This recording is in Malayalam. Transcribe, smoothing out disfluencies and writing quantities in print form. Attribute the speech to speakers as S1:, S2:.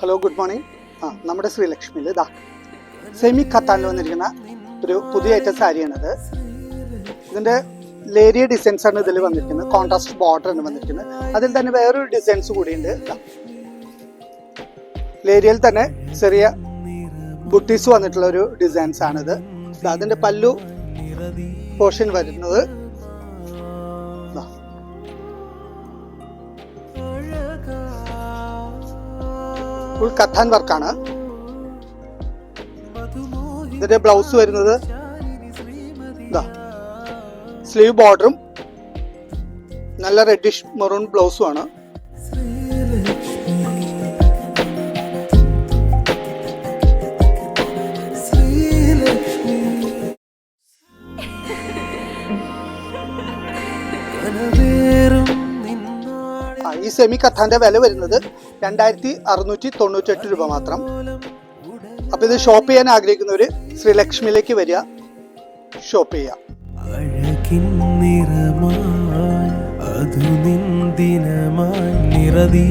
S1: Hello, good morning. നമ്മുടെ ശ്രീലക്ഷ്മിയിൽ ഇതാ സെമി കത്താനിൽ വന്നിരിക്കുന്ന ഒരു പുതിയ ഐറ്റം സാരിയാണിത്. ഇതിൻ്റെ ലേരിയ ഡിസൈൻസ് ആണ് ഇതിൽ വന്നിരിക്കുന്നത്. കോൺട്രാസ്റ്റ് ബോർഡർ ആണ് വന്നിരിക്കുന്നത്. അതിൽ തന്നെ വേറൊരു ഡിസൈൻസ് കൂടിയുണ്ട്. ലേരിയയിൽ തന്നെ ചെറിയ ബുട്ടീസ് വന്നിട്ടുള്ള ഒരു ഡിസൈൻസ് ആണിത്. അതിൻ്റെ പല്ലു പോർഷൻ വരുന്നത് ഫുൾ കത്താൻ വർക്കാണ്. ഇതിന്റെ ബ്ലൗസ് വരുന്നത് സ്ലീവ് ബോർഡറും നല്ല റെഡിഷ് മെറൂൺ ബ്ലൗസും ആണ്. ഈ സെമി കത്താന്റെ വില വരുന്നത് 2698 രൂപ മാത്രം. അപ്പൊ ഇത് ഷോപ്പ് ചെയ്യാൻ ആഗ്രഹിക്കുന്നവര് ശ്രീലക്ഷ്മിയിലേക്ക് വരിക, ഷോപ്പ് ചെയ്യാം.
S2: അഴകിൻ നിറമായി അതു നിൻ ദിനമായി നിറദീ